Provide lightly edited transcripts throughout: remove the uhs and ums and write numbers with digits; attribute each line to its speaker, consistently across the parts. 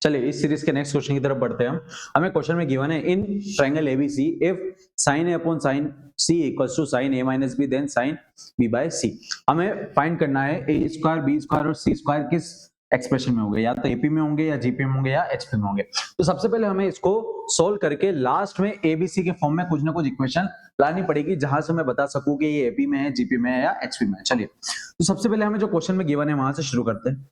Speaker 1: चलिए इस सीरीज के नेक्स्ट क्वेश्चन की तरफ बढ़ते हैं हम। हमें क्वेश्चन में गिवन है in triangle ABC if sin a upon sin c equals to sin a minus b then sin b by c। हमें फाइंड करना है a स्क्वायर b स्क्वायर और c स्क्वायर किस एक्सप्रेशन में होंगे, या तो एपी में होंगे या जीपी में होंगे या एचपी में होंगे। तो सबसे पहले हमें इसको सोल्व करके लास्ट में एबीसी के फॉर्म में कुछ ना कुछ इक्वेशन लानी पड़ेगी जहां से मैं बता सकूं कि ये एपी में है, जीपी में है या एचपी में है। चलिए तो सबसे पहले हमें जो क्वेश्चन में गिवन है वहां से शुरू करते हैं।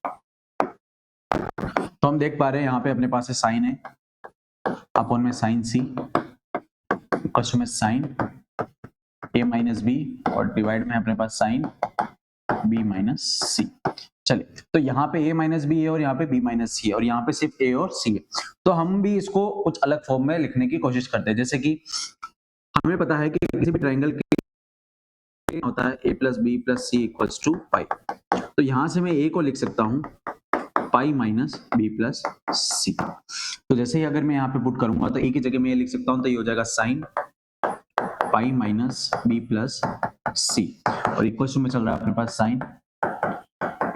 Speaker 1: तो हम देख पा रहे हैं यहाँ पे अपने पास है साइन है अपॉन में साइन सी क्वेश्चन में साइन ए माइनस बी और डिवाइड में अपने पास साइन बी माइनस सी। चलिए तो यहाँ पे a माइनस बी है और यहाँ पे b माइनस सी है और यहाँ पे सिर्फ a और c है। तो हम भी इसको कुछ अलग फॉर्म में लिखने की कोशिश करते हैं। जैसे कि हमें पता है कि किसी भी ट्रायंगल के होता है a plus b plus c equals to pi. तो यहाँ से मैं a को लिख सकता हूँ pi minus b plus c. तो जैसे ही अगर मैं यहाँ पे पुट करूंगा तो a की जगह मैं ये लिख सकता हूँ, तो ये हो जाएगा sine pi minus b plus सी और इक्वल टू में चल रहा है अपने पास sine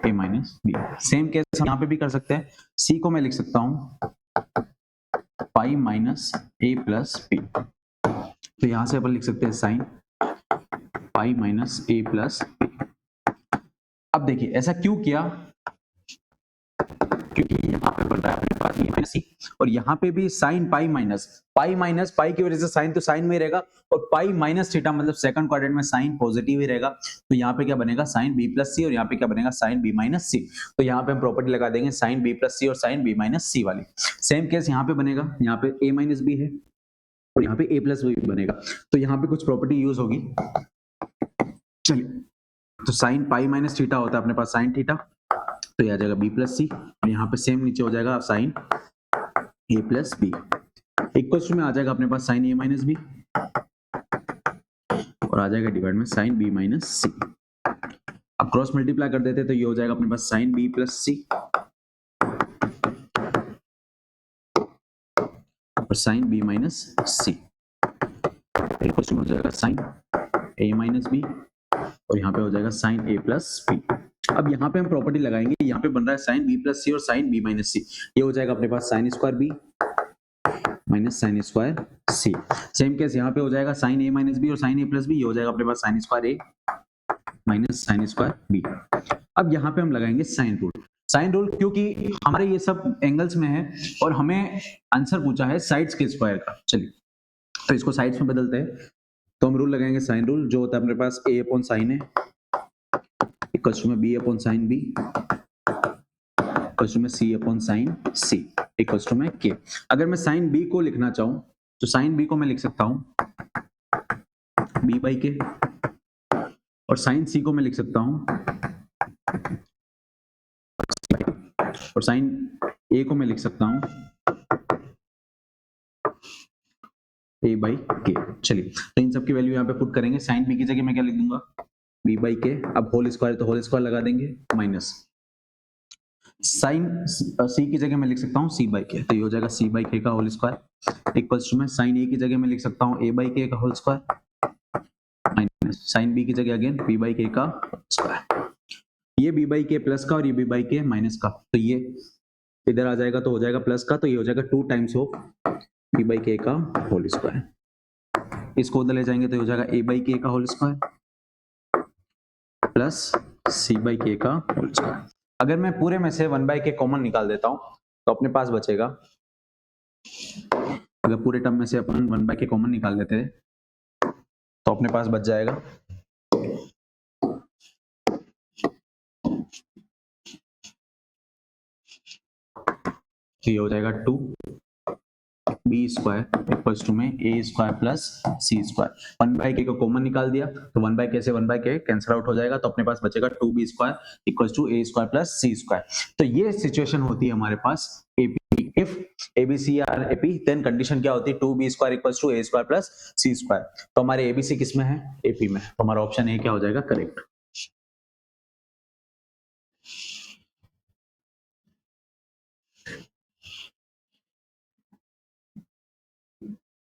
Speaker 1: a minus b. Same case हम यहाँ पे भी कर सकते हैं। c को मैं लिख सकता हूँ pi minus a plus B. तो यहाँ से अपन लिख सकते हैं sine pi minus a plus B. अब देखिए ऐसा क्यों किया, क्योंकि यहाँ पे बन रहा है अपने पास a माइनस सी और यहाँ पे भी साइन पाई माइनस पाई की वजह से साइन तो साइन में ही रहेगा और पाई माइनस थीटा मतलब सेकंड क्वाड्रेंट में साइन पॉजिटिव ही रहेगा। तो यहाँ पे क्या बनेगा साइन बी प्लस सी और यहाँ पे क्या बनेगा साइन बी माइनस सी। तो यहाँ पे हम प्रॉपर्टी लगा देंगे साइन बी प्लस सी और साइन बी माइनस सी वाली। सेम केस यहाँ पे बनेगा, यहाँ पे a माइनस बी है और यहाँ पे a प्लस बी बनेगा। तो यहाँ पे कुछ प्रॉपर्टी यूज होगी। चलिए तो साइन पाई माइनस थीटा होता है अपने पास साइन थीटा, तो ये आ जाएगा बी प्लस सी और यहाँ पे सेम नीचे हो जाएगा sine A plus B. Equal to में आ जाएगा अपने पास साइन ए माइनस बी और आ जाएगा डिवाइड में साइन बी माइनस सी। अब क्रॉस मल्टीप्लाई कर देते तो ये हो जाएगा अपने पास साइन बी प्लस सी और sine B minus C equal to में हो जाएगा साइन ए माइनस बी और यहाँ पे हो जाएगा साइन ए प्लस बी। अब यहाँ पे हम प्रॉपर्टी लगाएंगे, यहाँ पे बन रहा है साइन बी प्लस सी और साइन बी माइनस सी। ये हो जाएगा अपने पास sine square b minus sine square c. Same case यहाँ पे हो जाएगा साइन ए माइनस बी और साइन ए प्लस बी। ये हो जाएगा अपने पास sine square a minus sine square b. अब यहाँ पे हम लगाएंगे साइन रूल क्योंकि हमारे ये सब एंगल्स में है और हमें आंसर पूछा है साइड्स के स्क्वायर का। चलिए तो इसको साइड्स में बदलते हैं। तो हम रूल लगाएंगे साइन रूल, जो होता है अपने पास a upon sine A equals to में b upon sine b equals to में c upon sine c equals to में k। अगर मैं साइन b को लिखना चाहूं तो साइन b को मैं लिख सकता हूं b बाई k और साइन c को मैं लिख सकता हूं और साइन a को मैं लिख सकता हूं a बाई k। चलिए तो इन सब की वैल्यू यहाँ पे पुट करेंगे। साइन b की जगह मैं क्या लिख दूंगा b बाई k। अब होल स्क्वायर तो होल स्क्वायर लगा देंगे माइनस साइन c की जगह मैं लिख सकता हूँ c बाई k। तो ये हो जाएगा c बाई k का होल स्क्वायर इक्वल्स टू में साइन a की जगह मैं लिख सकता हूँ a बाई k का whole square minus sine b की जगह अगेन b बाई k का स्क्वायर। ये b बाई k प्लस का और ये b बाई k माइनस का, तो ये इधर आ जाएगा तो हो जाएगा प्लस का, तो ये हो जाएगा 2 times of b by k का होल स्क्वायर। इसको उधर ले जाएंगे तो हो जाएगा a बाई k का whole square plus c by k का होल स्क्वायर। अगर मैं पूरे में से 1 बाई k कॉमन निकाल देता हूं तो अपने पास बचेगा, अगर पूरे टर्म में से अपन 1 बाई k कॉमन निकाल लेते हैं तो अपने पास बच जाएगा तो ये हो जाएगा 2 बी स्क्वायर इक्वल्स टू में a square plus c square. 1 by k को कॉमन निकाल दिया तो 1 बाई k से 1 बाई k कैंसिल आउट हो जाएगा, तो अपने पास बचेगा 2b square equals to a square plus c square. तो ये सिचुएशन होती है हमारे पास AP. If ABC are AP then condition क्या होती है 2b square equals to a square plus c square. तो हमारे एबीसी किस में है, एपी में। तो हमारा ऑप्शन ए क्या हो जाएगा करेक्ट।